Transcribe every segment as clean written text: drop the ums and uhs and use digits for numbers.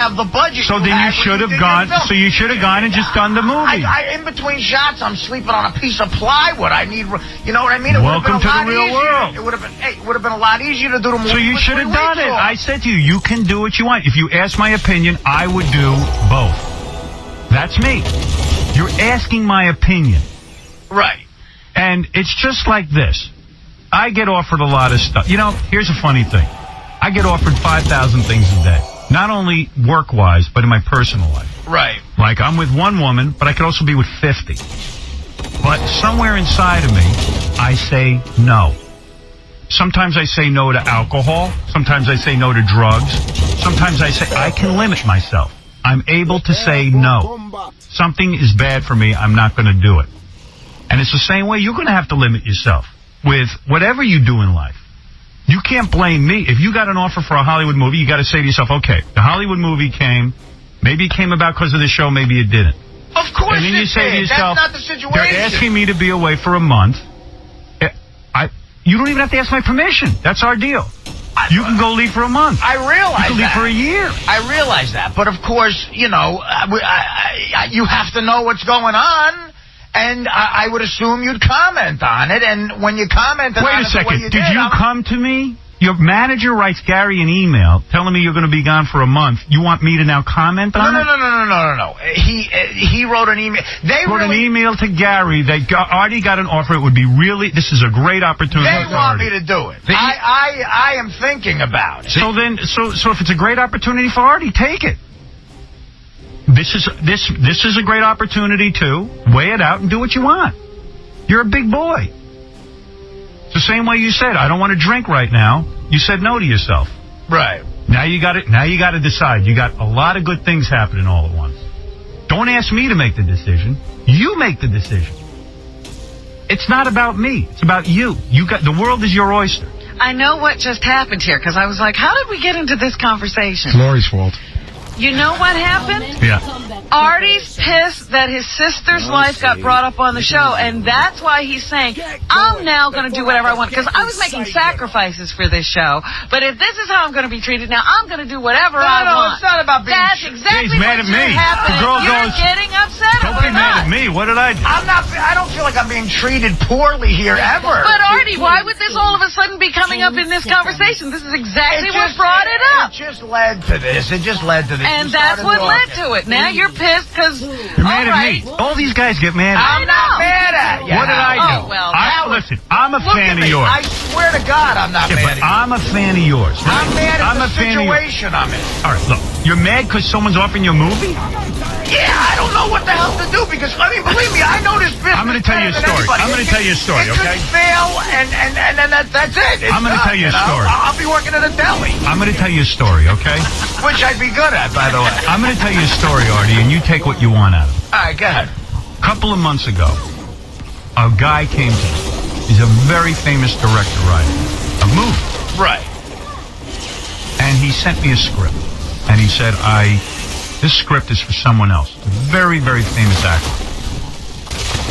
have the budget. So then you should have gone. So you should have gone and just done the movie. In between shots, I'm sleeping on a piece of plywood. I need, you know what I mean? Welcome to the real world. It would have been. Hey, it would have been a lot easier to do the movie. So you should have done it. I said to you, you can do what you want. If you ask my opinion, I would do both. That's me. You're asking my opinion, right? And it's just like this. I get offered a lot of stuff. You know, here's a funny thing. I get offered 5,000 things a day. Not only work-wise, but in my personal life. Right. Like, I'm with one woman, but I could also be with 50. But somewhere inside of me, I say no. Sometimes I say no to alcohol. Sometimes I say no to drugs. Sometimes I say I can limit myself. I'm able to say no. Something is bad for me, I'm not going to do it. And it's the same way you're going to have to limit yourself with whatever you do in life. You can't blame me. If you got an offer for a Hollywood movie, you got to say to yourself, okay, the Hollywood movie came. Maybe it came about because of the show. Maybe it didn't. Of course and then you say to yourself, that's not the situation. They're asking me to be away for a month. You don't even have to ask my permission. That's our deal. You can go leave for a month. I realize you can leave for a year. I realize that. But, of course, you know, you have to know what's going on. And I would assume you'd comment on it. And when you comment on it... Wait a second. Did you come to me? Your manager writes Gary an email telling me you're going to be gone for a month. You want me to now comment on it? No. He wrote an email. They wrote an email to Gary. They already got an offer. It would be really... This is a great opportunity. They want me to do it. I am thinking about it. So then, so if it's a great opportunity for Artie, take it. This is a great opportunity too. Weigh it out and do what you want. You're a big boy. It's the same way you said, I don't want to drink right now. You said no to yourself. Right. Now you got to decide. You got a lot of good things happening all at once. Don't ask me to make the decision. You make the decision. It's not about me. It's about you. The world is your oyster. I know what just happened here because I was like, how did we get into this conversation? It's Lori's fault. You know what happened? Yeah. Artie's pissed that his sister's life got brought up on the show, and that's why he's saying, I'm now going to do whatever I want, because I was making sacrifices for this show, but if this is how I'm going to be treated now, I'm going to do whatever I want. No, it's not about being... That's exactly mad at me. Happening. The girl You're goes, getting upset don't over be mad at me. What did I do? I don't feel like I'm being treated poorly here ever. But Artie, why would this all of a sudden be coming up in this conversation? This is exactly what brought it up. It just led to this. And that's what led to it. Now you're pissed because... You're mad at me. All these guys get mad at me. I'm not mad at you. What did I do? Oh, well, listen, I'm a fan of yours. I swear to God I'm not mad at you. I'm a fan of yours. Right? I'm mad at the fan situation I'm in. All right, look. You're mad because someone's offering you a movie? Yeah, I don't know what the hell to do because, I mean, believe me, I know this business. I'm going to tell you a story. It could fail, and then that's it. I'm going to tell you a story. I'll be working at a deli. I'm going to tell you a story, okay? Which I'd be good at, by the way. I'm going to tell you a story, Artie, and you take what you want out of it. All right, go ahead. A couple of months ago, a guy came to me. He's a very famous director writer of movies. Right. And he sent me a script. And he said, this script is for someone else. A very, very famous actor.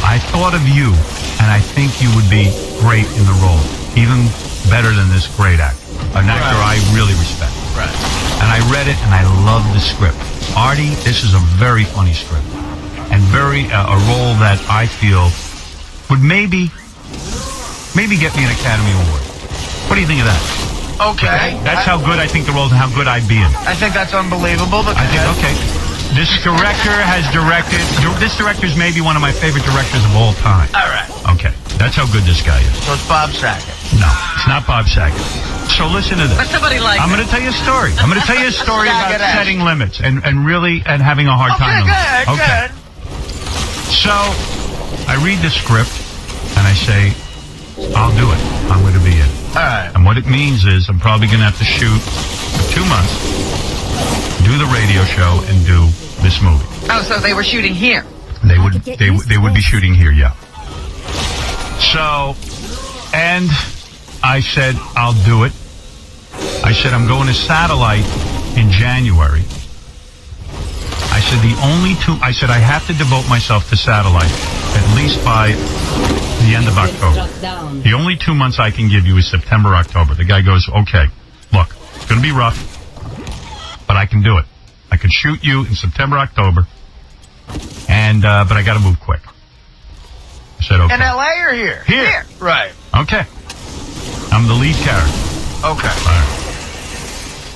I thought of you, and I think you would be great in the role. Even better than this great actor. An actor I really respect. Right. And I read it, and I loved the script. Artie, this is a very funny script. And a role that I feel would maybe get me an Academy Award. What do you think of that? Okay. That's how good I think the role is and how good I'd be in. I think that's unbelievable. But okay. This director has directed... This director's maybe one of my favorite directors of all time. All right. Okay. That's how good this guy is. So it's Bob Saget. No, it's not Bob Saget. So listen to this. But somebody like I'm going to tell you a story. I'm going to tell you a story about setting limits and having a hard time. Okay, good. So I read the script and I say, I'll do it. I'm going to be in. All right. And what it means is I'm probably going to have to shoot for 2 months, do the radio show, and do this movie. Oh, so they were shooting here. They would be shooting here, yeah. So, and I said, I'll do it. I said, I'm going to satellite in January. I said, I have to devote myself to satellite at least by the end of October. The only 2 months I can give you is September, October. The guy goes, okay, look, it's going to be rough, but I can do it. I could shoot you in September, October, and but I got to move quick. I said, okay. In L.A. or here? Here. Right. Okay. I'm the lead character. Okay. All right.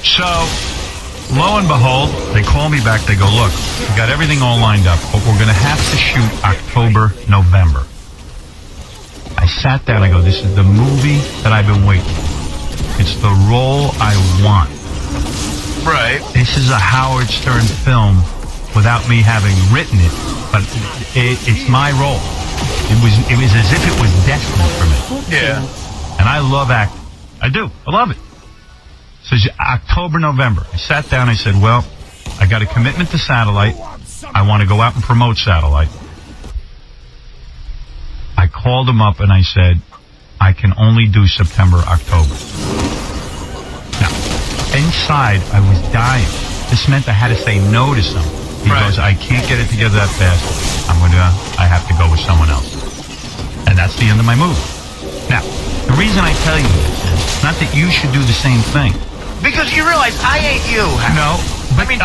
So, lo and behold, they call me back. They go, look, we got everything all lined up, but we're going to have to shoot October, November. I sat down. I go, this is the movie that I've been waiting for. It's the role I want. Right. This is a Howard Stern film without me having written it, but it's my role. It was as if it was destined for me. Yeah. And I love acting. I do. I love it. So it's October, November. I sat down. I said, well, I got a commitment to Satellite. I want to go out and promote Satellite. I called him up and I said, I can only do September, October. Now, inside, I was dying. This meant I had to say no to something. He goes, I can't get it together that fast. I have to go with someone else. And that's the end of my movie. Now, the reason I tell you this is not that you should do the same thing. Because you realize I ain't you. No, but I mean,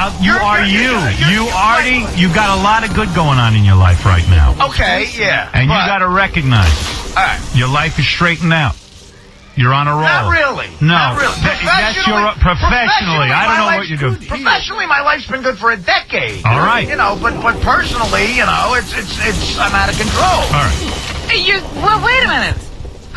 you got a lot of good going on in your life right now. Okay, yeah. And you got to recognize all right. your life is straightened out. You're on a roll. Not really. No. Not really. That's professionally. I don't know what you do. Professionally, my life's been good for a decade. All right. You know, but personally, you know, it's I'm out of control. All right. Well, wait a minute.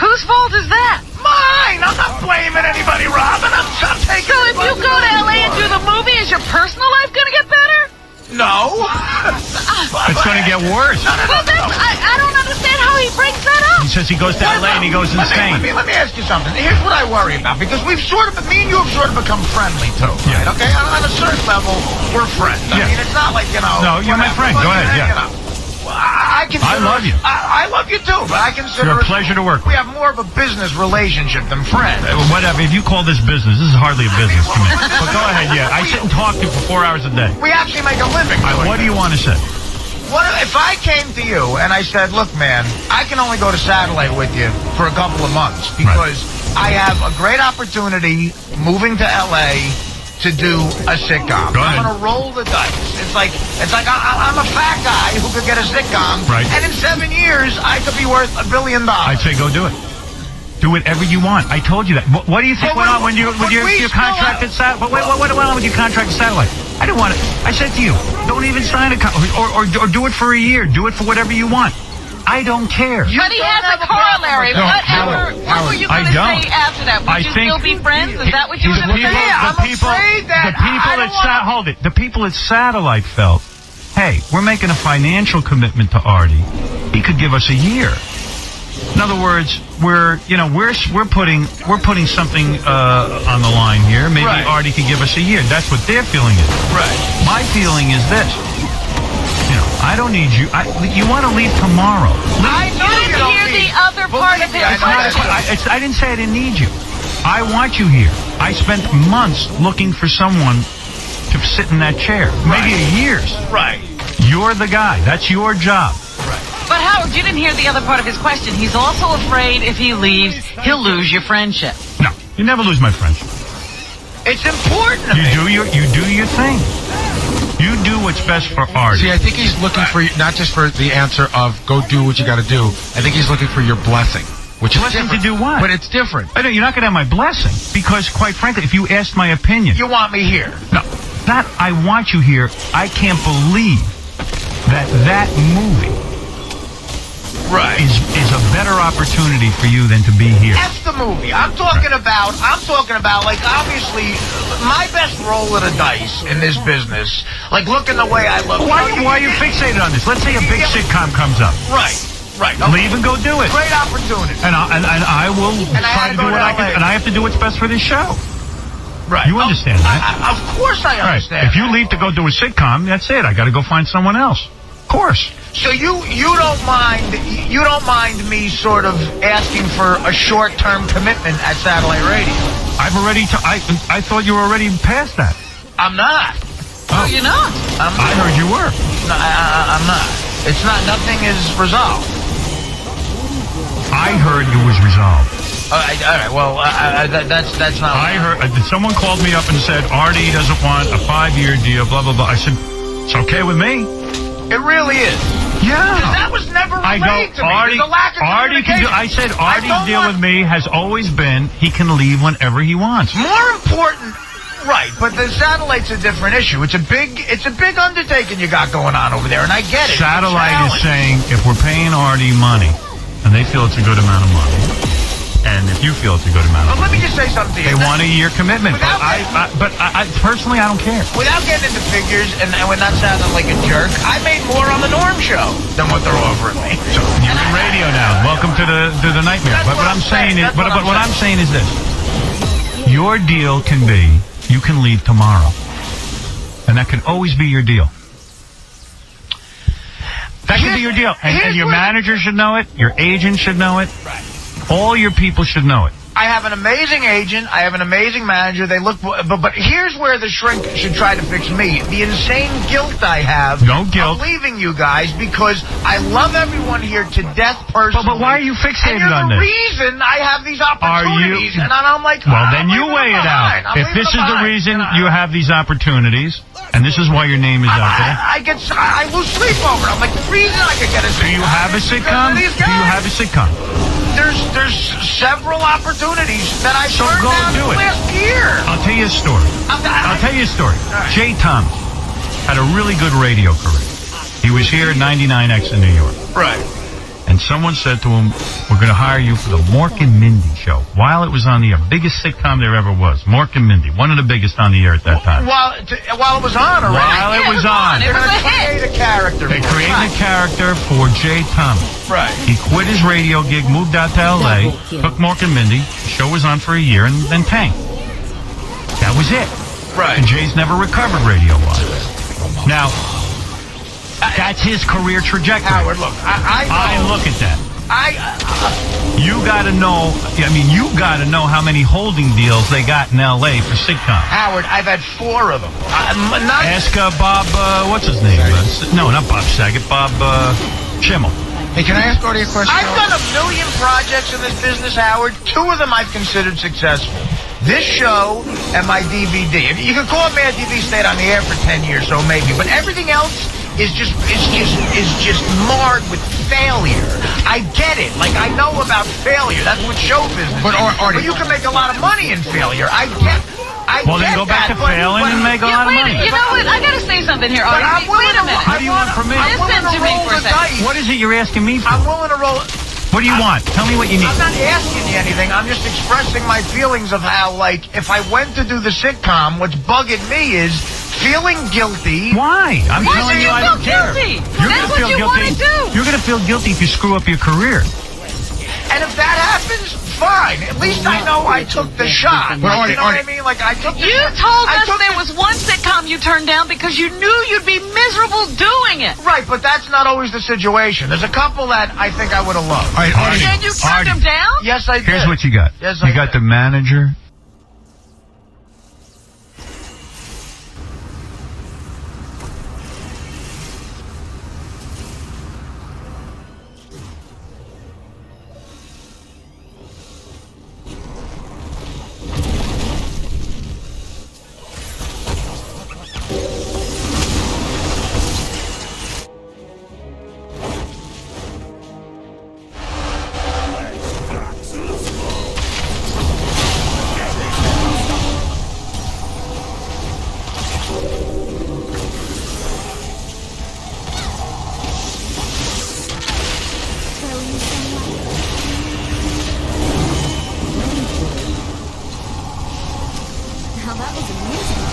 Whose fault is that? Mine. I'm not blaming anybody, Robin. I'm taking. So if you go to L.A. and do the movie, is your personal life going to get better? No. It's going to get worse. Well, I don't understand how he brings that up. He says he goes to L.A. and he goes insane. Let me ask you something. Here's what I worry about, because me and you have sort of become friendly, too. Yeah. Right? Okay? On a certain level, we're friends. I mean, it's not like, you know... No, you're my friend. Go ahead, yeah. You know, I love you. I love you, too, but I consider... You're a pleasure to work with. We have more of a business relationship than friends. Whatever. If you call this business, this is hardly a business to me. But go ahead, yeah. I sit and talk to you for 4 hours a day. We actually make a living. What do you want to say? What if I came to you and I said, look, man, I can only go to Satellite with you for a couple of months because I have a great opportunity moving to L.A. to do a sitcom. I'm going to roll the dice. It's like I'm a fat guy who could get a sitcom, right. And in 7 years, I could be worth $1 billion. I'd say go do it. Do whatever you want. I told you that. What do you think went on when your contracted Satellite? What went on with your contracted Satellite? I didn't want it. I said to you, don't even sign a contract, or do it for a year. Do it for whatever you want. I don't care. But he has a corollary. What were you going to say after that? Would you still be friends? Is that what you were going to say? The people at Satellite felt, hey, we're making a financial commitment to Artie. He could give us a year. In other words, we're putting something on the line here. Maybe Artie could give us a year. That's what their feeling is. Right. My feeling is this. I don't need you. You want to leave tomorrow. I know you didn't hear the other part of his question. I didn't say I didn't need you. I want you here. I spent months looking for someone to sit in that chair. Maybe years. Right. You're the guy. That's your job. Right. But Howard, you didn't hear the other part of his question. He's also afraid if he leaves, he'll lose your friendship. No, you never lose my friendship. It's important. You do your thing. You do what's best for Artie. See, I think he's looking for not just for the answer of go do what you got to do. I think he's looking for your blessing, which is blessing different. To do what? But it's different. I know you're not going to have my blessing because, quite frankly, if you asked my opinion, you want me here. No, that I want you here. I can't believe that movie. Right. Is a better opportunity for you than to be here. That's the movie. I'm talking about, like, obviously, my best roll of the dice in this business, like, looking the way I look. Why are you fixated on this? Let's say a big sitcom comes up. Right. Okay. Leave and go do it. Great opportunity. And I will try to do what I can. And I have to do what's best for this show. Right. You understand that? Of course I understand. If you leave to go do a sitcom, that's it. I got to go find someone else. Of course. So you don't mind me sort of asking for a short-term commitment at Satellite Radio? I thought you were already past that. I'm not. Oh, you're not? I heard you were. No, I'm not. It's not. Nothing is resolved. I heard it was resolved. All right. Well, that's not. I heard someone called me up and said Artie doesn't want a 5-year deal. Blah blah blah. I said it's okay with me. It really is. Yeah. That was never I go, relayed to me. Artie. There's a lack of Artie can do. I said Artie's deal with me has always been he can leave whenever he wants. More important. Right, but the satellite's a different issue. It's a big undertaking you got going on over there, and I get it. Satellite is saying if we're paying Artie money, and they feel it's a good amount of money, and if you feel it's a good amount of Well, let money, me just say something to you. they want a year commitment. But I personally, I don't care. Without getting into figures, and we're not sounding like a jerk, I made more on the Norm Show than what they're offering me. So you're in radio now. Welcome to the nightmare. That's But what I'm saying is, what I'm saying is this: your deal can be. You can leave tomorrow. And that can always be your deal. That can be your deal. And your manager should know it. Your agent should know it. Right. All your people should know it. I have an amazing agent. I have an amazing manager. They look, but here's where the shrink should try to fix me. The insane guilt I have. No guilt. Of leaving you guys because I love everyone here to death personally. But why are you fixated And on you're this? the reason I have these opportunities. And I'm like, well, then you weigh it out. If this is the reason you have these opportunities, and this is why your name is out there. I lose sleep over it. I'm like, the reason I could get a sitcom. Do you have a sitcom? Do you have a sitcom? There's several opportunities that I turned down last year. I'll tell you a story. I'll tell you a story. Right. Jay Thomas had a really good radio career. He was here at 99X in New York. Right. And someone said to him, we're going to hire you for the Mork and Mindy show. While it was on the air, biggest sitcom there ever was. Mork and Mindy, one of the biggest on the air at that time. While it was on already. While it was on. They're going to create a character. They created a character for Jay Thomas. Right. He quit his radio gig, moved out to L.A., took Mork and Mindy. The show was on for a year and then tanked. That was it. Right. And Jay's never recovered radio-wise. Now, that's his career trajectory. Howard, look, I look at that. You got to know. You got to know how many holding deals they got in L.A. for sitcoms. Howard, I've had 4 of them. Ask Bob. What's his name? No, not Bob Saget. Bob Schimmel. Hey, can I ask Artie a question? I've done a million projects in this business, Howard. 2 of them I've considered successful. This show and my DVD. You can call it Mad TV stayed on the air for 10 years, so maybe. But everything else is just marred with failure. I get it. Like, I know about failure. That's what show business is. But you can make a lot of money in failure. I get then go back to failing and make a lot of money. You know what? I got to say something here, But Artie. Wait a minute. What do you want from me? Listen to me for a second. What is it you're asking me for? I'm willing to roll. What do you want? Tell me what you need. I'm not asking you anything. I'm just expressing my feelings of how, like, if I went to do the sitcom, what's bugging me is feeling guilty. Why? I'm Why telling should you, I don't care. guilty? You're That's gonna what feel you guilty. want to do. You're going to feel guilty if you screw up your career. And if that happens, fine. At least I know I took the shot. But You know what I mean? Like, I took the You shot. told us there was one sitcom you turned down because you knew you'd be miserable doing it. Right, but that's not always the situation. There's a couple that I think I would have loved. All right, Artie. And you turned them down? Yes, I did. Here's what you got. Yes, you I got did. the manager. Now that was amusing.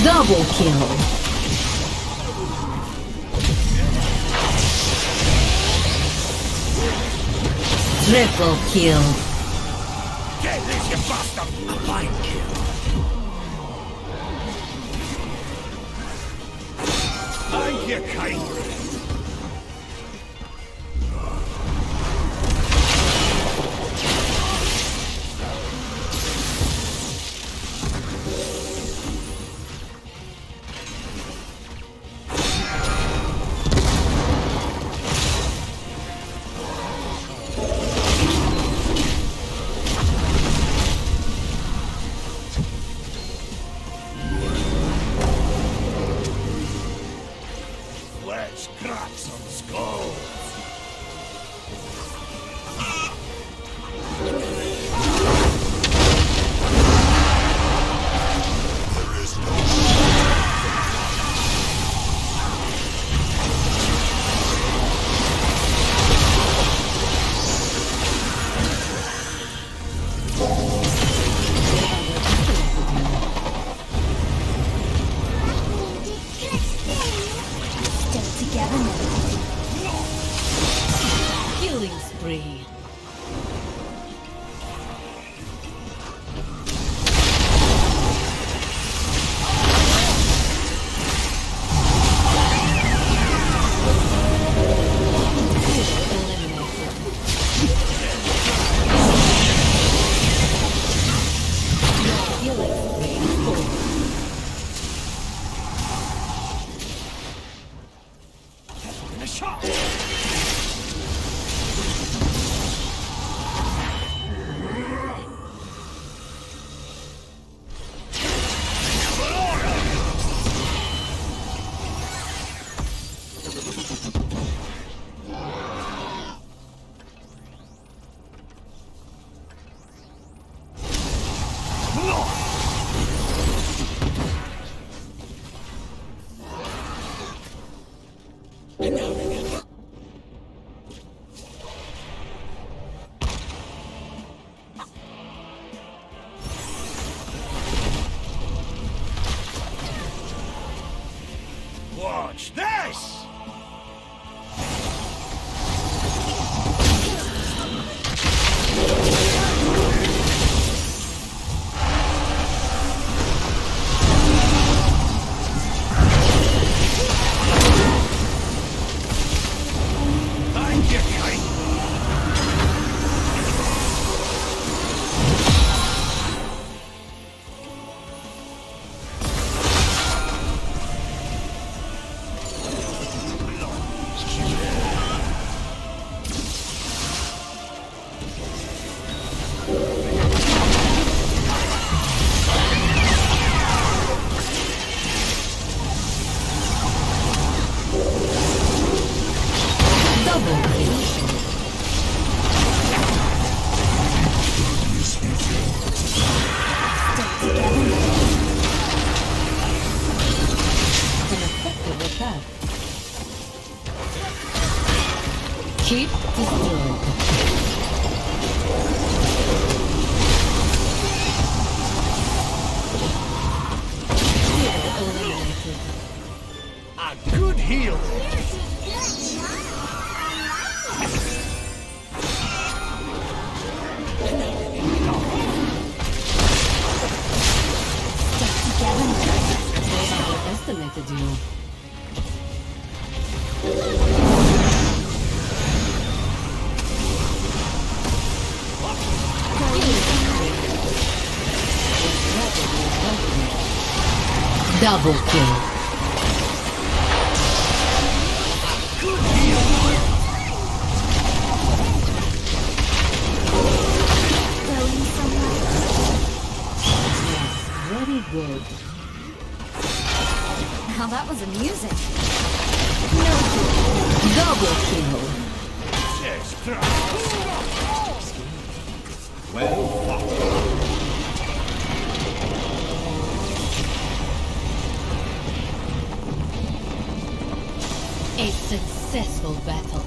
Double kill. Triple kill. Get this, you bastard! A fine kill. Thank you kindly. Scraps on skulls. Step together now. Killing spree. In a shot. Watch this! Thank you, Kate. Double kill. Step together now. An effective attack. Keep destroyed. Hero eliminated. A good heal. Step together now. They underestimated you. Double kill. Going somewhere? Yes, very good. Now that was amusing. No good. Double kill. Yes, well fought. A successful battle.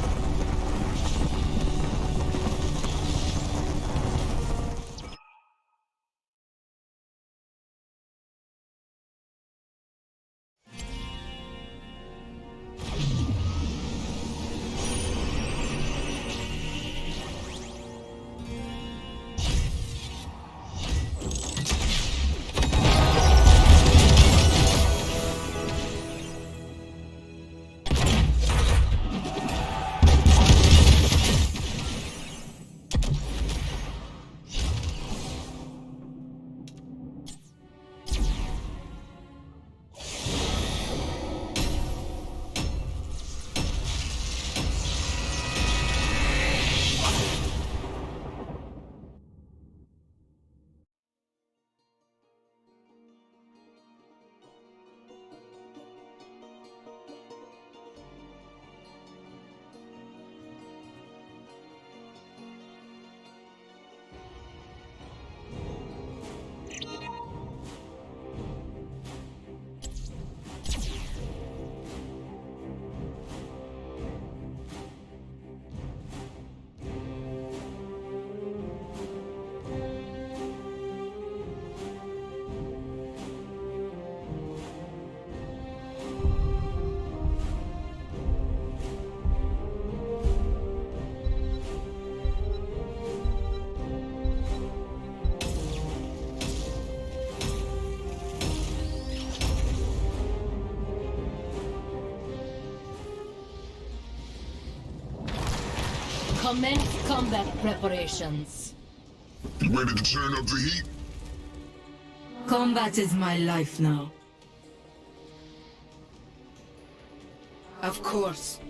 Commence combat preparations. You ready to turn up the heat? Combat is my life now. Of course.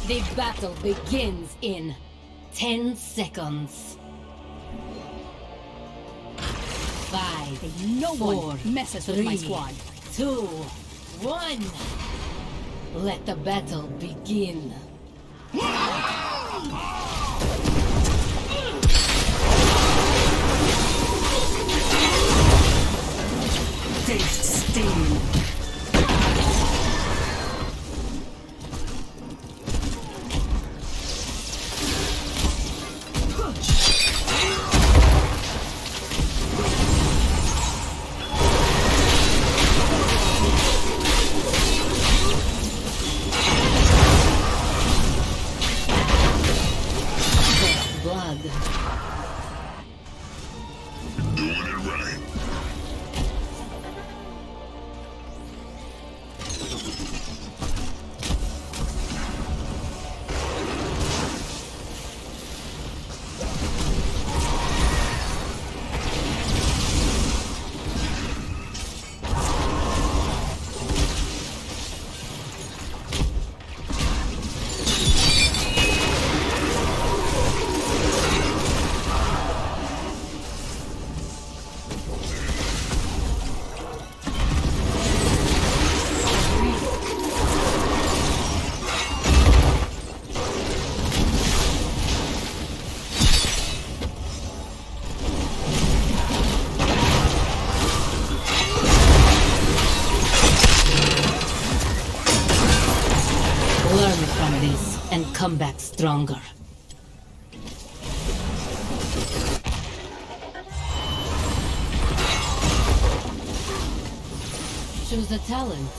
The battle begins in 10 seconds. 5, No four, one messes with my 3, squad. 2, 1. Let the battle begin. Taste sting. Blood. Doing it right. Learn from this and come back stronger. Choose a talent.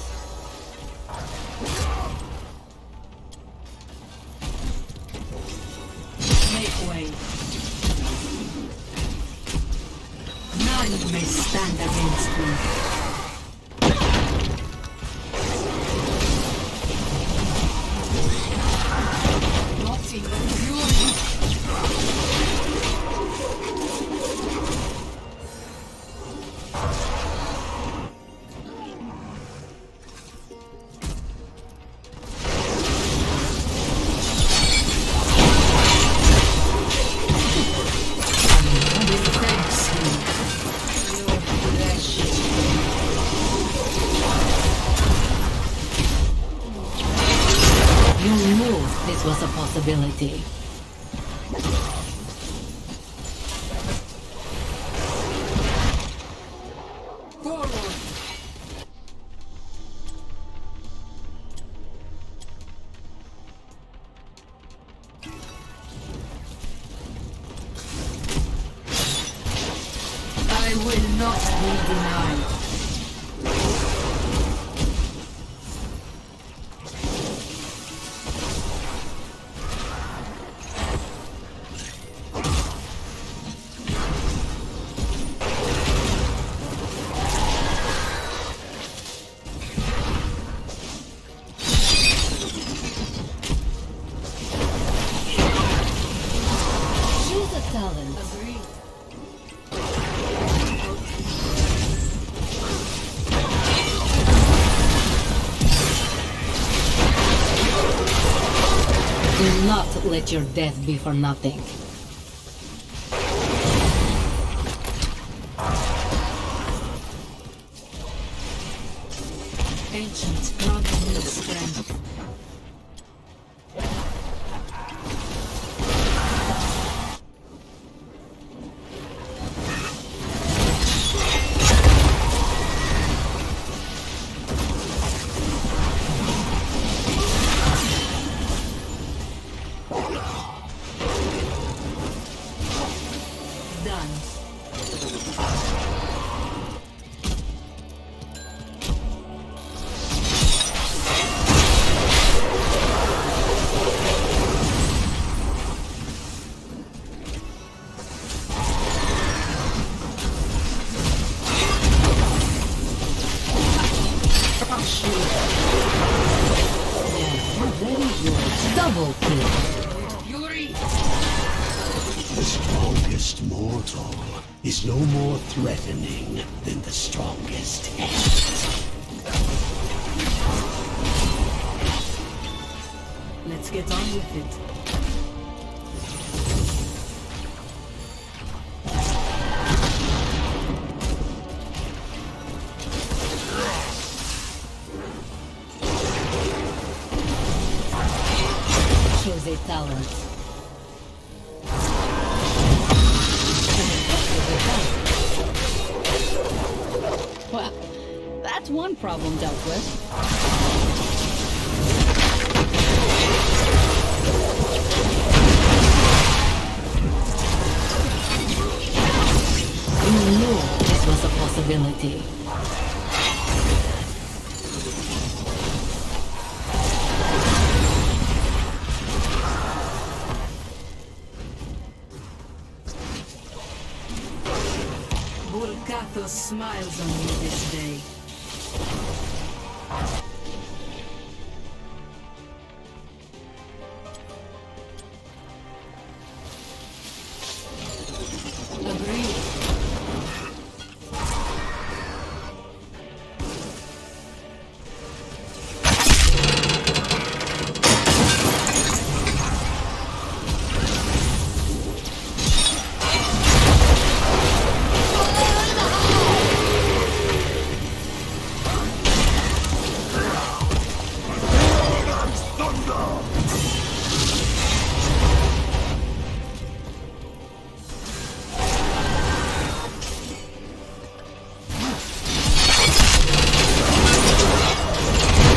Make way. None may stand against me. Rotting fury. Thanks you. Your flesh. You knew this was a possibility. Forward. I will not be denied. Choose a talent. Agreed. Do not let your death be for nothing. Ancient, grant me strength. Done. immortal is no more threatening than the strongest hand. Let's get on with it. Shows a talent. Well, that's one problem dealt with. You knew this was a possibility. Volcathos smiles on me this day. Agreed.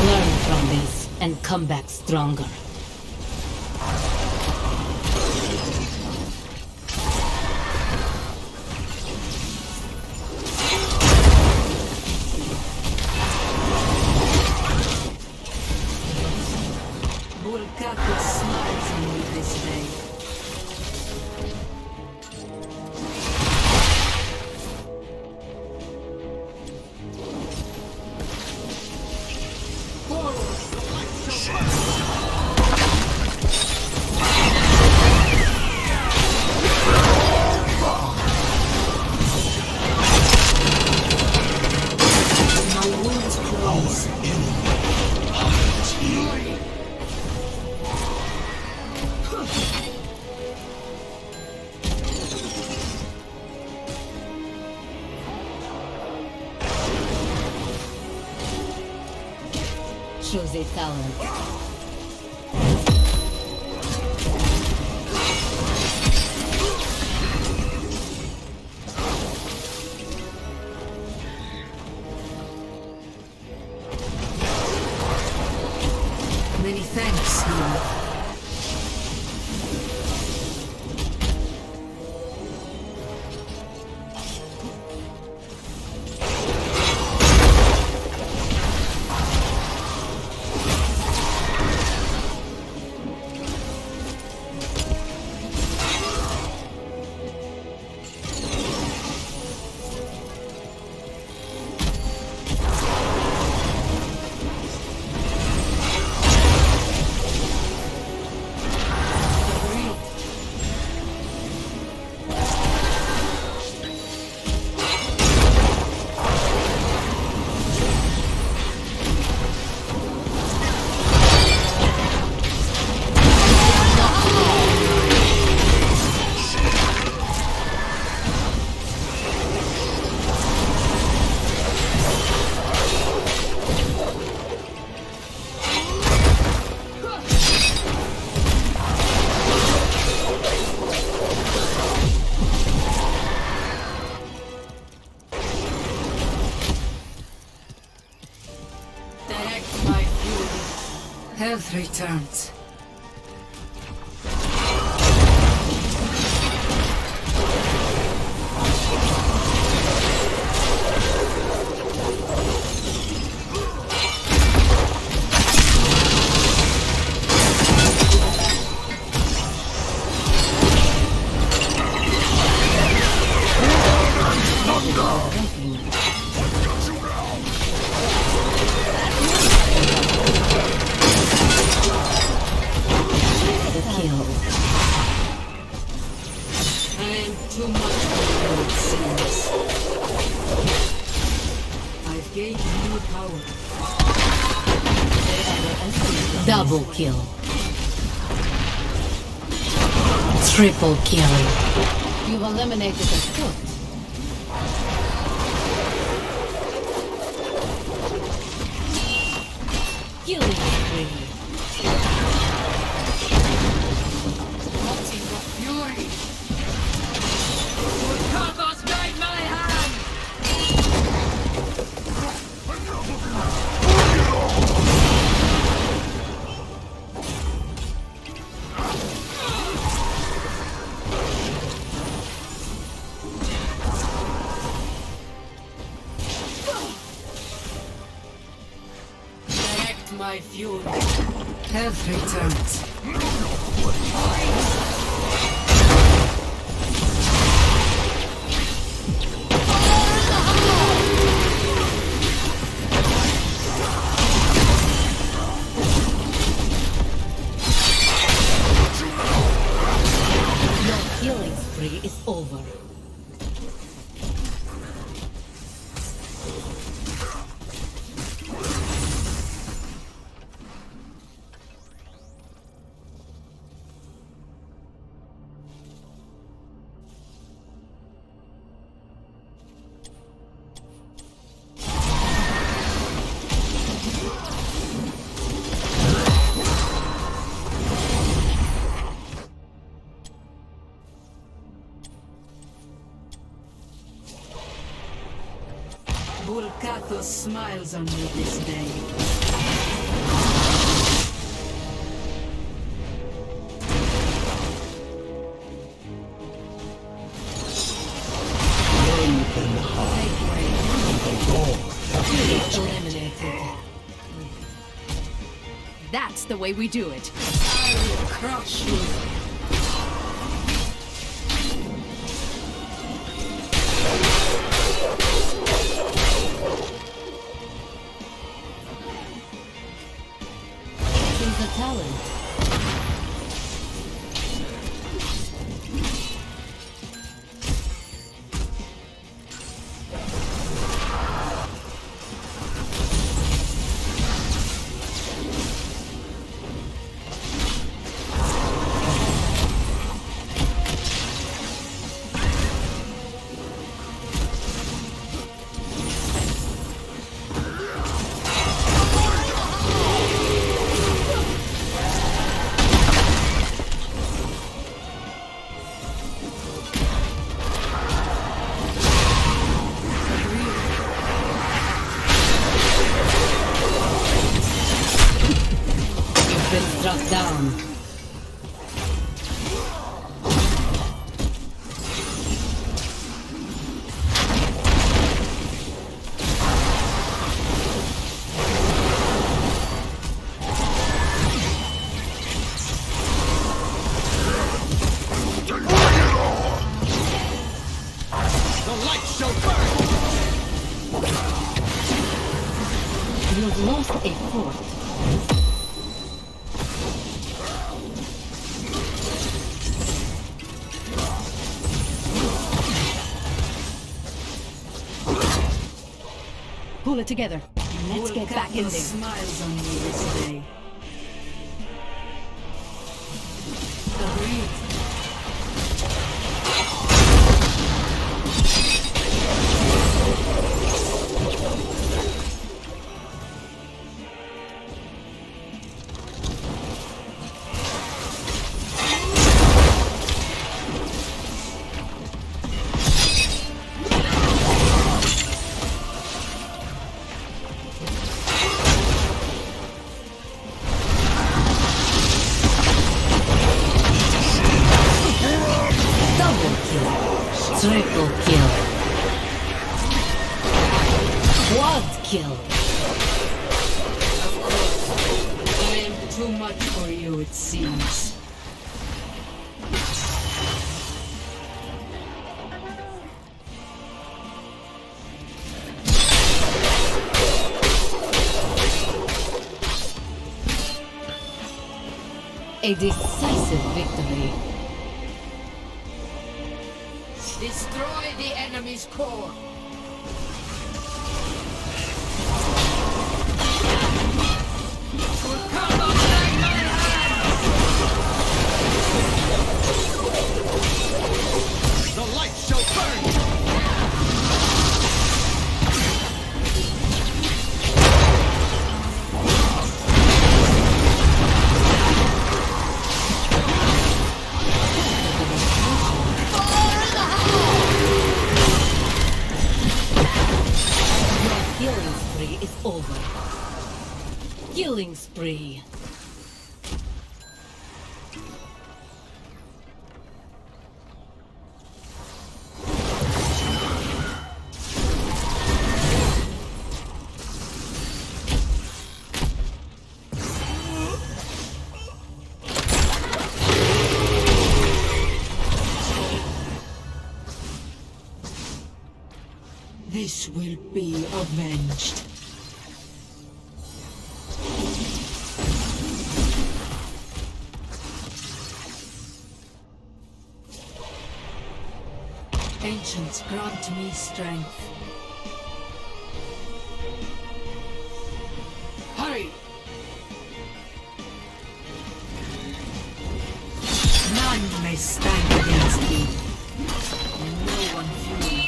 Learn from this and come back stronger. Volcathos smiles on me this day. My wounds close. Shows a talent. Many thanks, healer. Direct my fury. Health returns. too much for you, it seems. I've gained new power. Double kill. Triple kill. You've eliminated a foot. Killing spree. My fury has returned. Your killing spree is over. Vulcathos smiles on me this day. Eliminated. That's the way we do it. I will crush you. He's a talent. Been struck down. You've lost a fort. Pull it together. Let's get back in there. Smiles on me this day. Agreed. Triple kill. Quad kill. Of course, I am too much for you, it seems. A decisive victory. Destroy the enemy's core. The light shall burn! Killing spree is over. Killing spree. This will be avenged. Ancients grant me strength. Hurry! None may stand against me. And no one flee.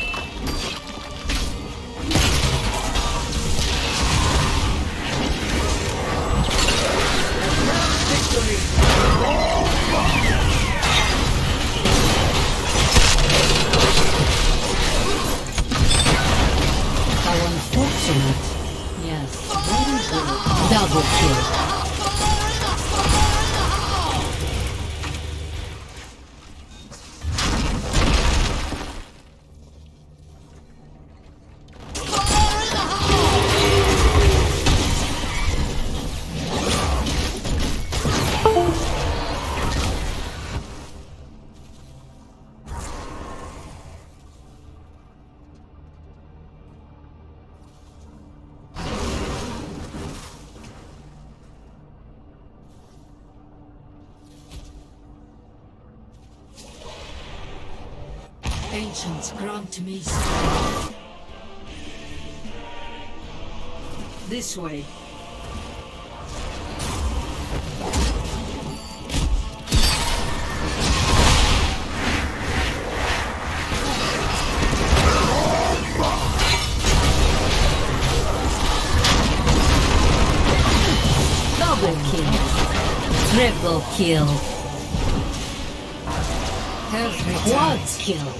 How unfortunate. Yes, very good. Double kill. Ancients grant me strength. This way. Double kill. Triple kill. Quad kill.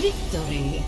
Victory!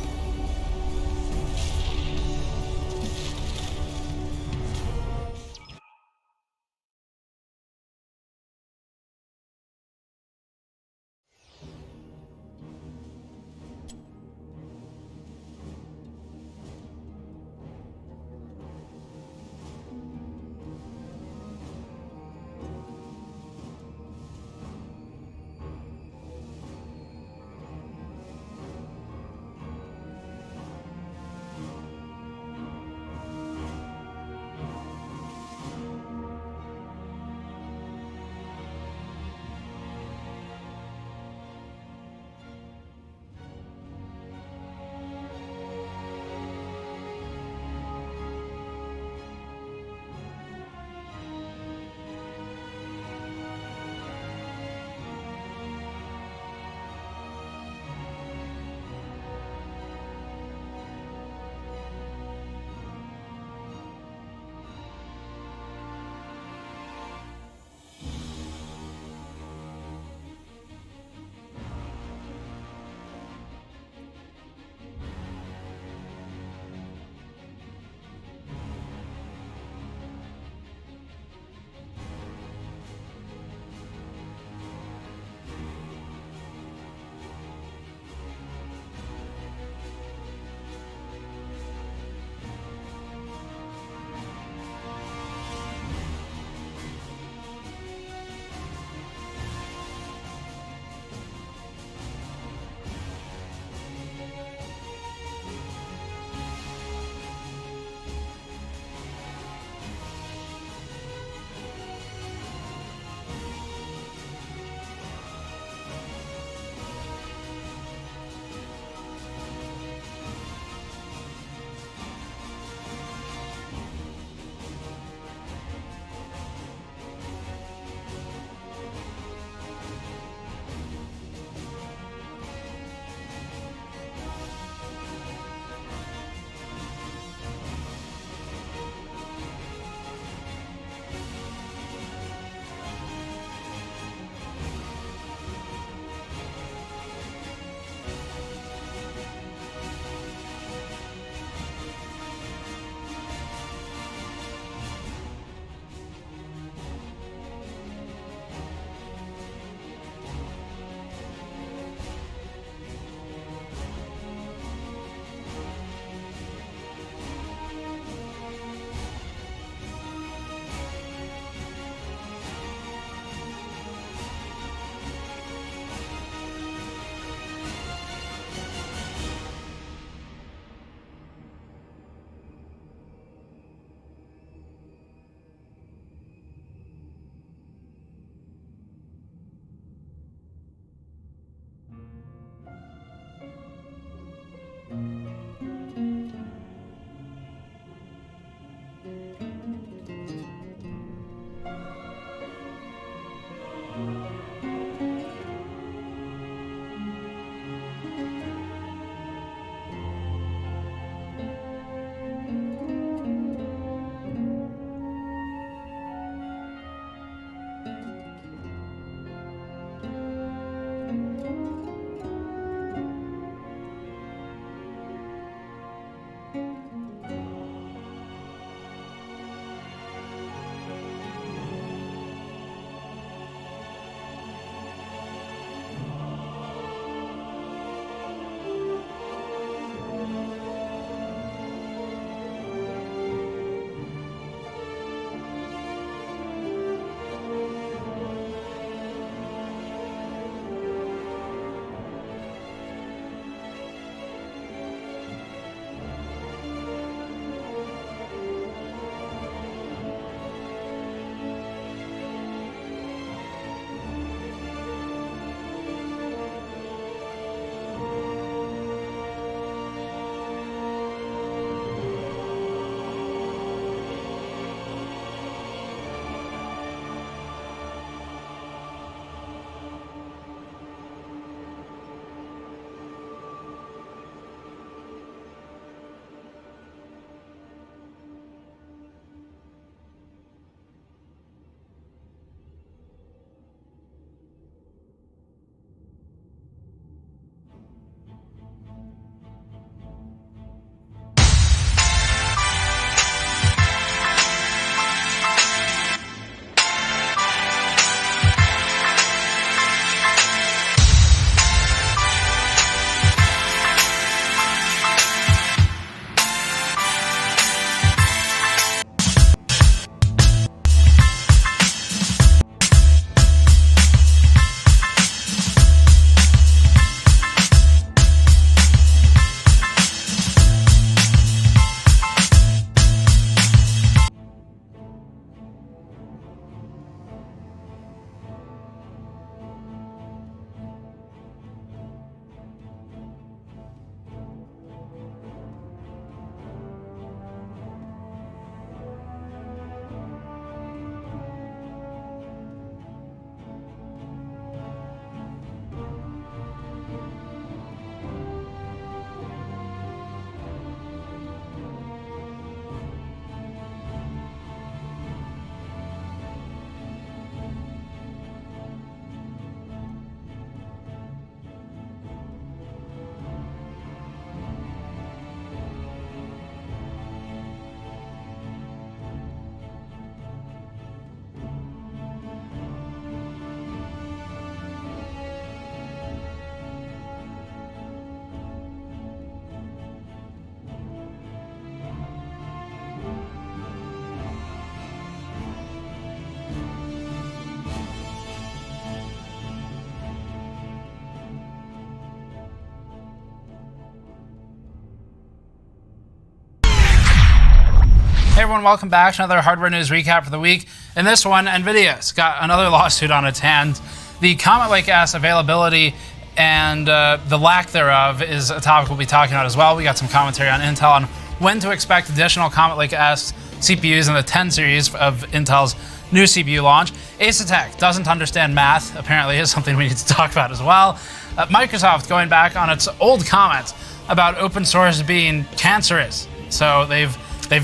Hey everyone, welcome back to another hardware news recap for the week. In this one, NVIDIA's got another lawsuit on its hands. The Comet Lake S availability and the lack thereof is a topic we'll be talking about as well. We got some commentary on Intel on when to expect additional Comet Lake S CPUs in the 10 series of Intel's new CPU launch. Asetek doesn't understand math, apparently, is something we need to talk about as well. Microsoft going back on its old comments about open source being cancerous. So they've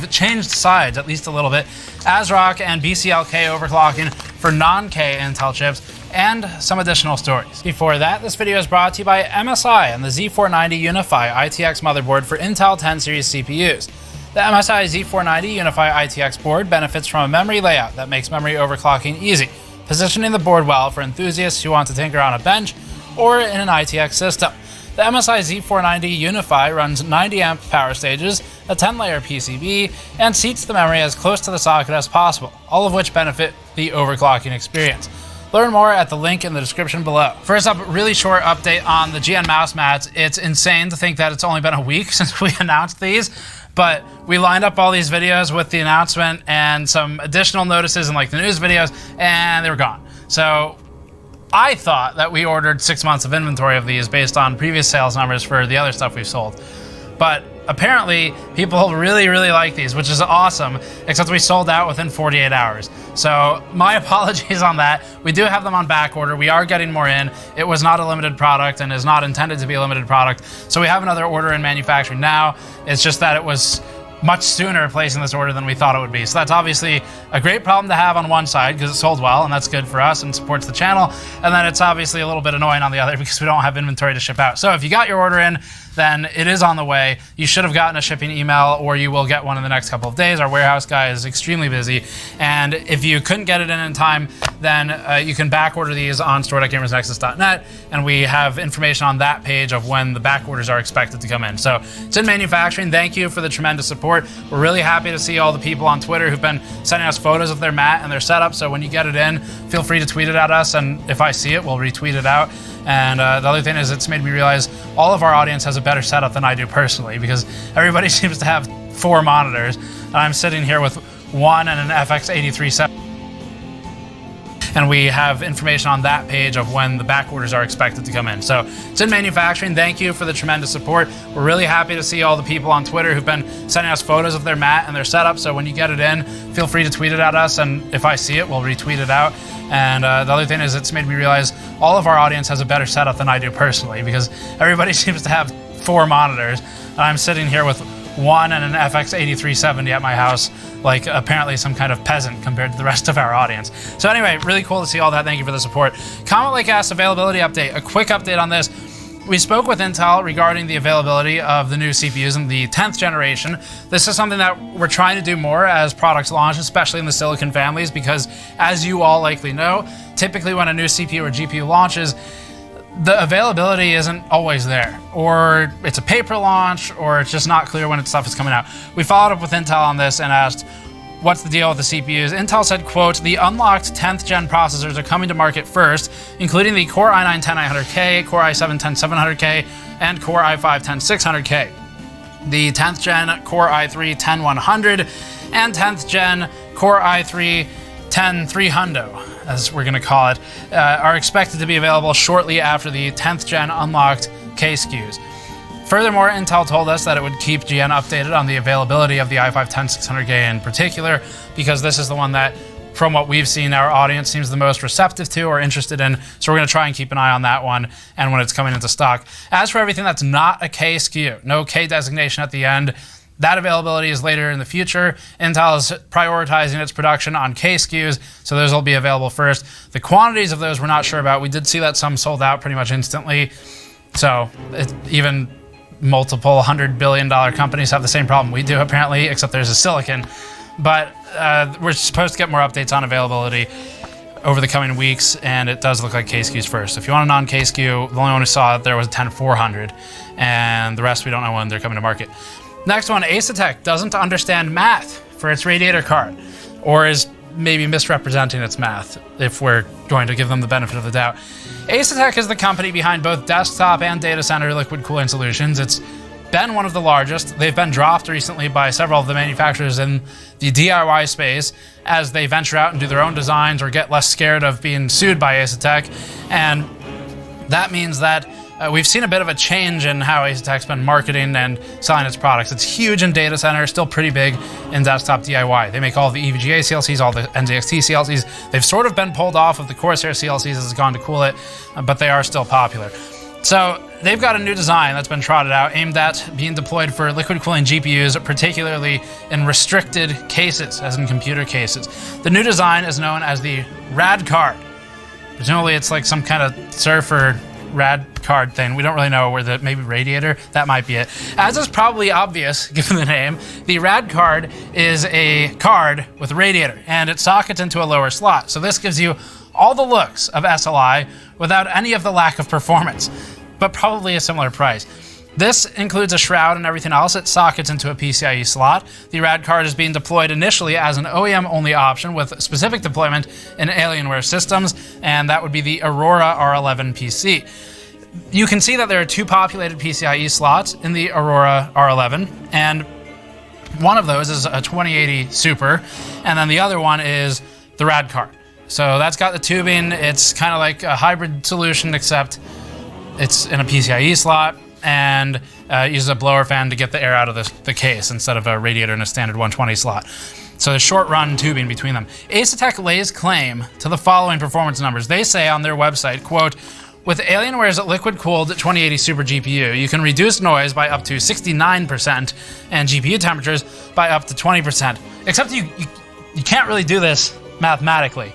changed sides at least a little bit. ASRock and BCLK overclocking for non-K Intel chips, and some additional stories. Before that, this video is brought to you by MSI and the Z490 Unify ITX motherboard for Intel 10 series CPUs. The MSI Z490 Unify ITX board benefits from a memory layout that makes memory overclocking easy, positioning the board well for enthusiasts who want to tinker on a bench or in an ITX system. The MSI Z490 Unify runs 90 amp power stages, a 10-layer PCB, and seats the memory as close to the socket as possible, all of which benefit the overclocking experience. Learn more at the link in the description below. First up, really short update on the GN mouse mats. It's insane to think that it's only been a week since we announced these, but we lined up all these videos with the announcement and some additional notices in like the news videos, and they were gone. So I thought that we ordered 6 months of inventory of these based on previous sales numbers for the other stuff we've sold. But apparently people really like these, which is awesome, except we sold out within 48 hours. So my apologies on that. We do have them on back order. We are getting more in. It was not a limited product and is not intended to be a limited product. So we have another order in manufacturing now. It's just that it was much sooner placing this order than we thought it would be. So that's obviously a great problem to have on one side because it sold well and that's good for us and supports the channel. And then it's obviously a little bit annoying on the other because we don't have inventory to ship out. So if you got your order in, then it is on the way. You should have gotten a shipping email or you will get one in the next couple of days. Our warehouse guy is extremely busy. And if you couldn't get it in time, then you can back order these on store.gamersnexus.net. And we have information on that page of when the back orders are expected to come in. So it's in manufacturing. Thank you for the tremendous support. We're really happy to see all the people on Twitter who've been sending us photos of their mat and their setup. So when you get it in, feel free to tweet it at us. And if I see it, we'll retweet it out. And the other thing is it's made me realize all of our audience has a better setup than I do personally because everybody seems to have 4 monitors. And I'm sitting here with one and an FX8370. And we have information on that page of when the back orders are expected to come in. So it's in manufacturing. Thank you for the tremendous support. We're really happy to see all the people on Twitter who've been sending us photos of their mat and their setup. So when you get it in, feel free to tweet it at us. And if I see it, we'll retweet it out. And the other thing is it's made me realize all of our audience has a better setup than I do personally because everybody seems to have 4 monitors. And I'm sitting here with one and an FX8370 at my house, like apparently some kind of peasant compared to the rest of our audience. So anyway, really cool to see all that. Thank you for the support. Comet Lake asks availability update. A quick update on this. We spoke with Intel regarding the availability of the new CPUs in the 10th generation. This is something that we're trying to do more as products launch, especially in the Silicon families, because as you all likely know, typically when a new CPU or GPU launches, the availability isn't always there, or it's a paper launch, or it's just not clear when stuff is coming out. We followed up with Intel on this and asked, what's the deal with the CPUs? Intel said, quote, the unlocked 10th gen processors are coming to market first, including the Core i9-10900K, Core i7-10700K, and Core i5-10600K. The 10th gen Core i3-10100 and 10th gen Core i3-10300, as we're going to call it, are expected to be available shortly after the 10th gen unlocked K SKUs. Furthermore, Intel told us that it would keep GN updated on the availability of the i5-10600K in particular, because this is the one that, from what we've seen, our audience seems the most receptive to or interested in. So we're going to try and keep an eye on that one and when it's coming into stock. As for everything that's not a K SKU, no K designation at the end, that availability is later in the future. Intel is prioritizing its production on K SKUs, so those will be available first. The quantities of those we're not sure about. We did see that some sold out pretty much instantly. So even multiple $100 billion companies have the same problem we do, apparently, except there's a silicon. But we're supposed to get more updates on availability over the coming weeks, and it does look like K SKUs first. If you want a non-K SKU, the only one we saw there was a 10400, and the rest we don't know when they're coming to market. Next one, Asetek doesn't understand math for its radiator card, or is maybe misrepresenting its math, if we're going to give them the benefit of the doubt. Asetek is the company behind both desktop and data center liquid cooling solutions. It's been one of the largest. They've been dropped recently by several of the manufacturers in the DIY space as they venture out and do their own designs or get less scared of being sued by Asetek. And that means that we've seen a bit of a change in how Asetek's been marketing and selling its products. It's huge in data center, still pretty big in desktop DIY. They make all the EVGA CLCs, all the NZXT CLCs. They've sort of been pulled off of the Corsair CLCs as it's gone to cool it, but they are still popular. So they've got a new design that's been trotted out aimed at being deployed for liquid cooling GPUs, particularly in restricted cases, as in computer cases. The new design is known as the RAD card. Presumably it's like some kind of surfer RAD card thing. We don't really know where maybe radiator, that might be it. As is probably obvious, given the name, the RAD card is a card with a radiator, and it sockets into a lower slot. So this gives you all the looks of SLI without any of the lack of performance, but probably a similar price. This includes a shroud and everything else. It sockets into a PCIe slot. The RAD card is being deployed initially as an OEM-only option with specific deployment in Alienware systems, and that would be the Aurora R11 PC. You can see that there are 2 populated PCIe slots in the Aurora R11, and one of those is a 2080 Super, and then the other one is the RAD card. So that's got the tubing. It's kind of like a hybrid solution, except it's in a PCIe slot, and uses a blower fan to get the air out of the case instead of a radiator in a standard 120 slot. So there's short run tubing between them. Asetek lays claim to the following performance numbers. They say on their website, quote, With Alienware's liquid-cooled 2080 Super GPU, you can reduce noise by up to 69% and GPU temperatures by up to 20%. Except you can't really do this mathematically.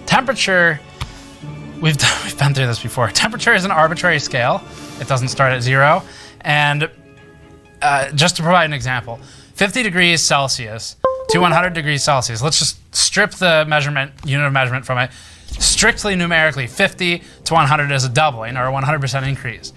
Temperature, we've been through this before. Temperature is an arbitrary scale. It doesn't start at 0. And just to provide an example, 50 degrees Celsius to 100 degrees Celsius. Let's just strip the unit of measurement from it. Strictly numerically, 50 to 100 is a doubling or a 100% increase.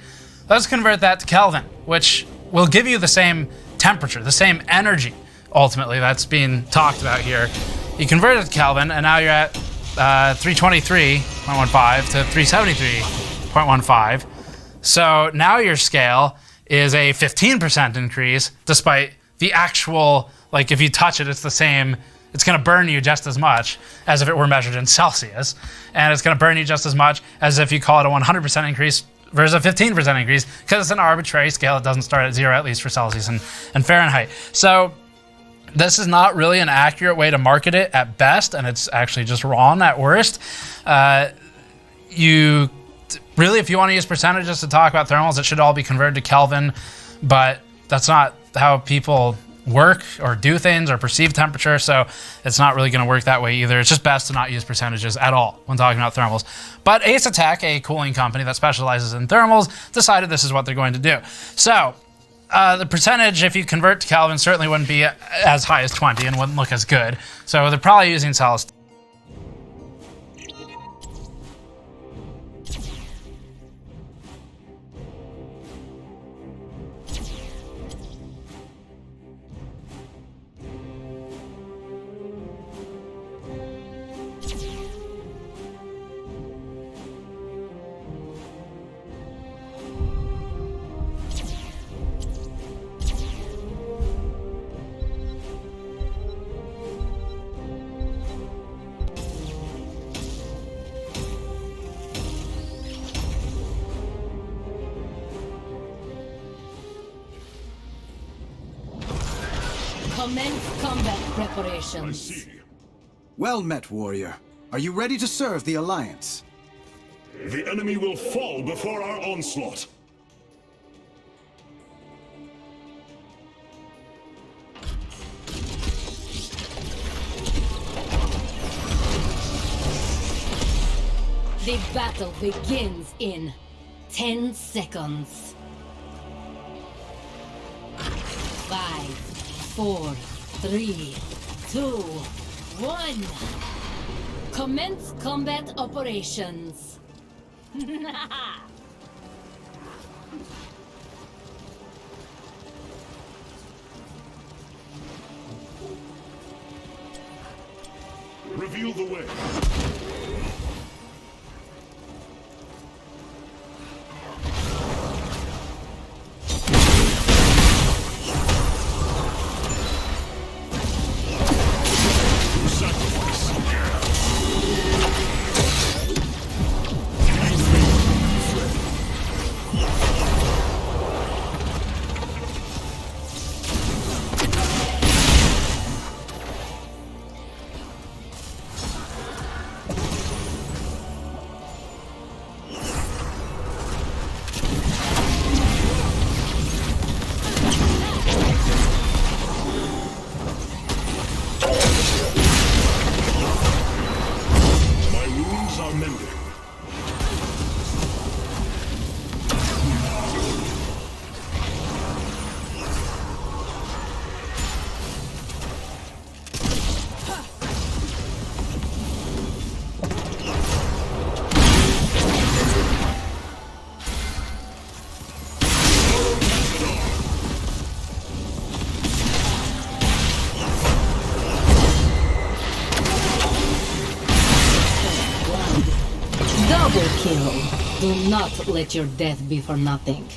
Let's convert that to Kelvin, which will give you the same temperature, the same energy, ultimately, that's being talked about here. You convert it to Kelvin, and now you're at 323.15 to 373.15. So now your scale is a 15% increase, despite the actual, like if you touch it, it's the same. It's going to burn you just as much as if it were measured in Celsius. And it's going to burn you just as much as if you call it a 100% increase versus a 15% increase, because it's an arbitrary scale. It doesn't start at 0, at least for Celsius and Fahrenheit. So this is not really an accurate way to market it at best, and it's actually just wrong at worst. You really, if you want to use percentages to talk about thermals, it should all be converted to Kelvin, but that's not how people work or do things or perceive temperature, so it's not really going to work that way either. It's just best to not use percentages at all when talking about thermals. But Ace Attack, a cooling company that specializes in thermals, decided this is what they're going to do. So the percentage, if you convert to Kelvin, certainly wouldn't be as high as 20 and wouldn't look as good. So they're probably using solid. Commence combat preparations. Well met, warrior. Are you ready to serve the Alliance? The enemy will fall before our onslaught. The battle begins in 10 seconds. 5, 4, 3, 2, 1. Commence combat operations. Reveal the way. Double kill. Do not let your death be for nothing.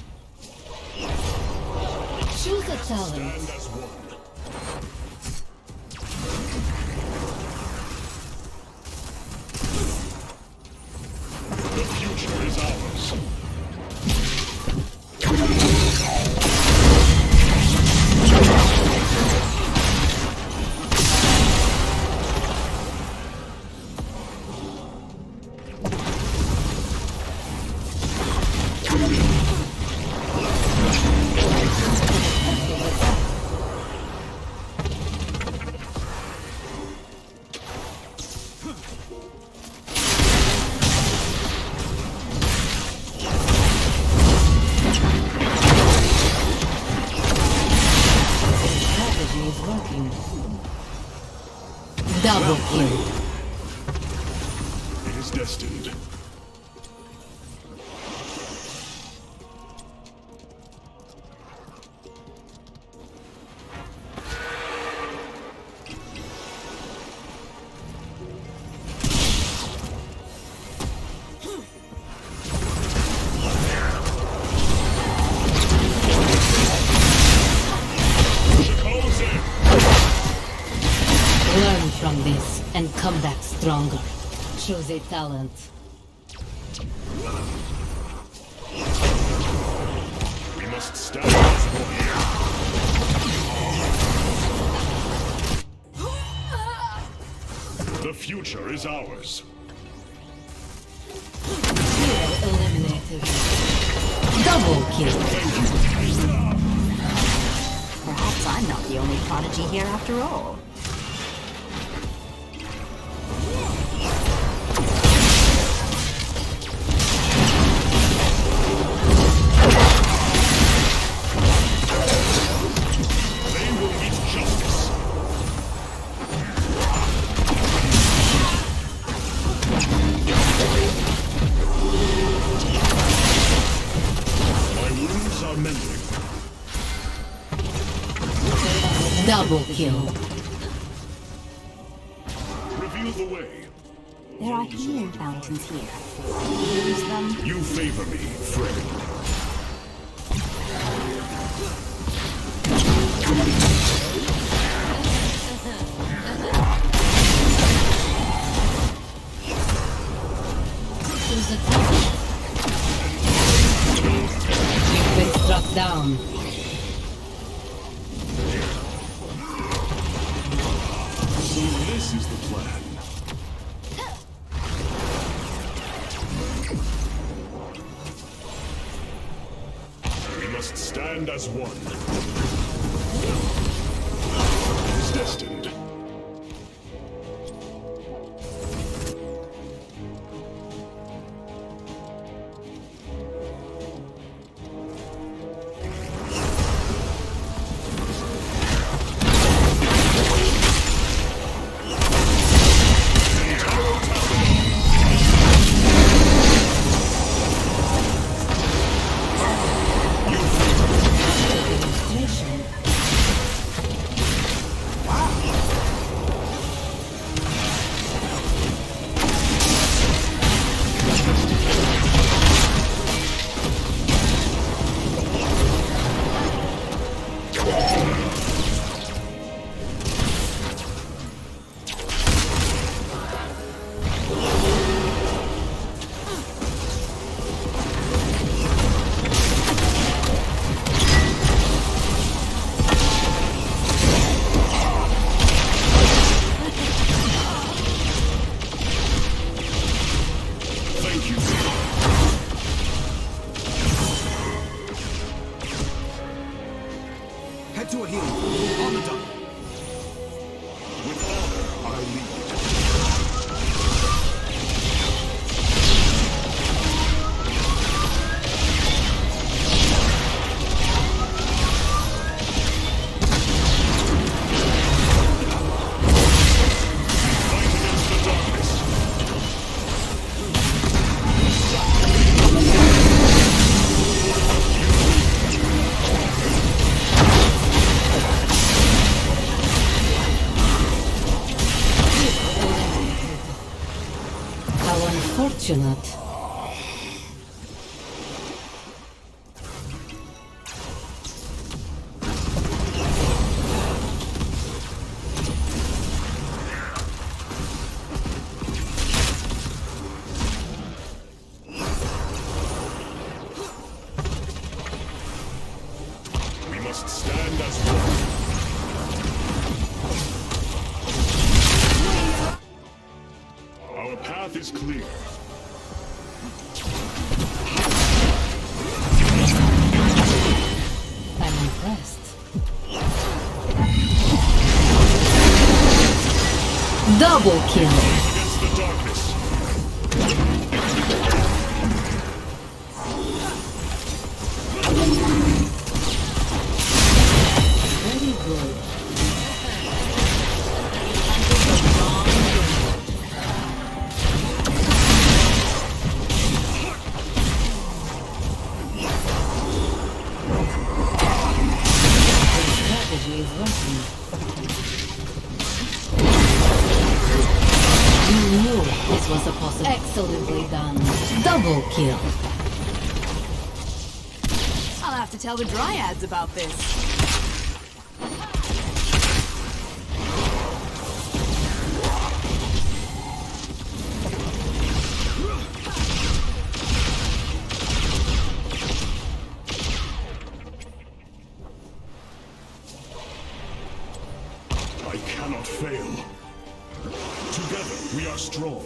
Choose a talent. The future is ours. Double kill. It is destined. Learn from this and come back stronger. Choose a talent. We must stand as one. The future is ours. Hero eliminated. Double kill. Perhaps I'm not the only prodigy here after all. They will meet justice. My wounds are mending. Double kill. Reveal the way. There are healing fountains here. Use them. You favor me, friend. Choose a talent. You've been struck down. So this is the plan. We must stand as one. It is destined. Thank you. Head to a healing pool on the double. With honor, I lead. Fight against the darkness. How unfortunate. We must stand as one. Our path is clear. I'm impressed. Double kill. Against the darkness. Very good. You knew this was a possibility. Excellently done. Double kill. I'll have to tell the Dryads about this. I cannot fail. Together we are strong.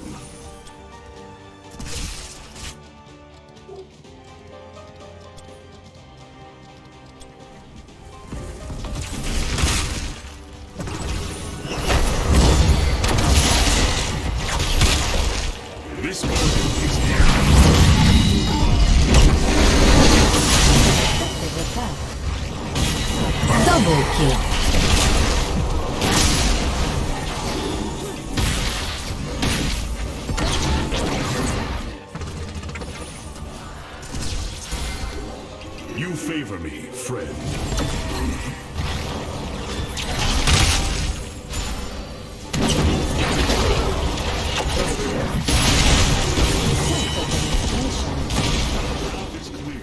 This burden is here. Double kill. You favor me, friend. It's clear.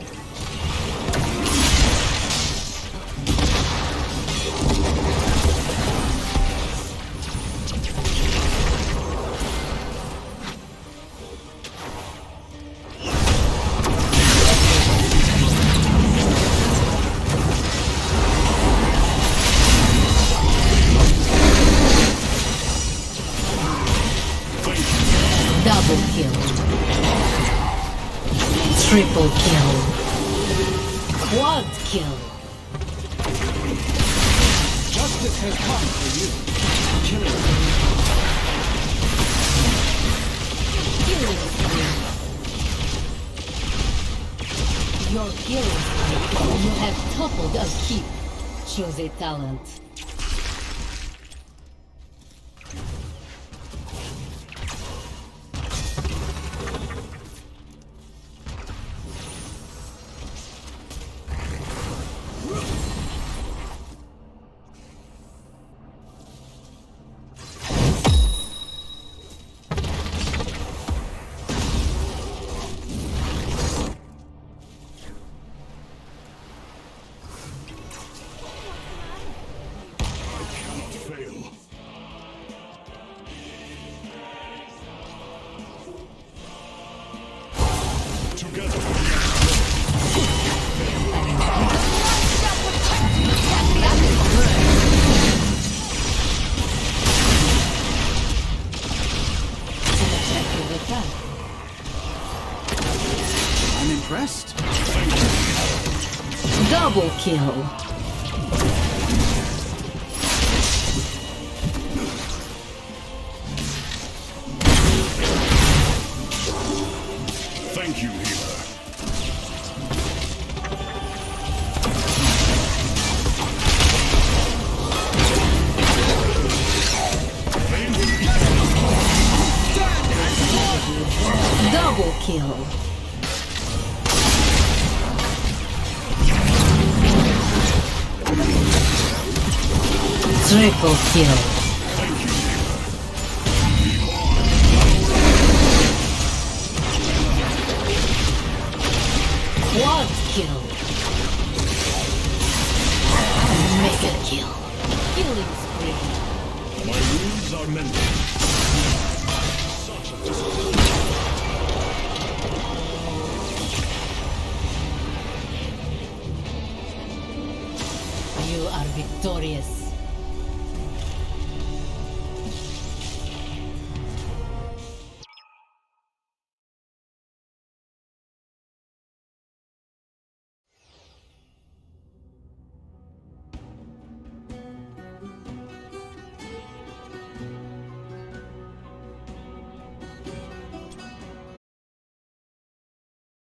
Double kill. Triple kill. Quad kill. Justice has come for you. Killing. Killing spree. Your killing spree. You have toppled a keep. Choose a talent. I'm impressed. Double kill. Thank you, healer. Double kill. Triple kill. Quad kill. Mega kill. Killing spree. My wounds are mended. Such a disappointment. You are victorious.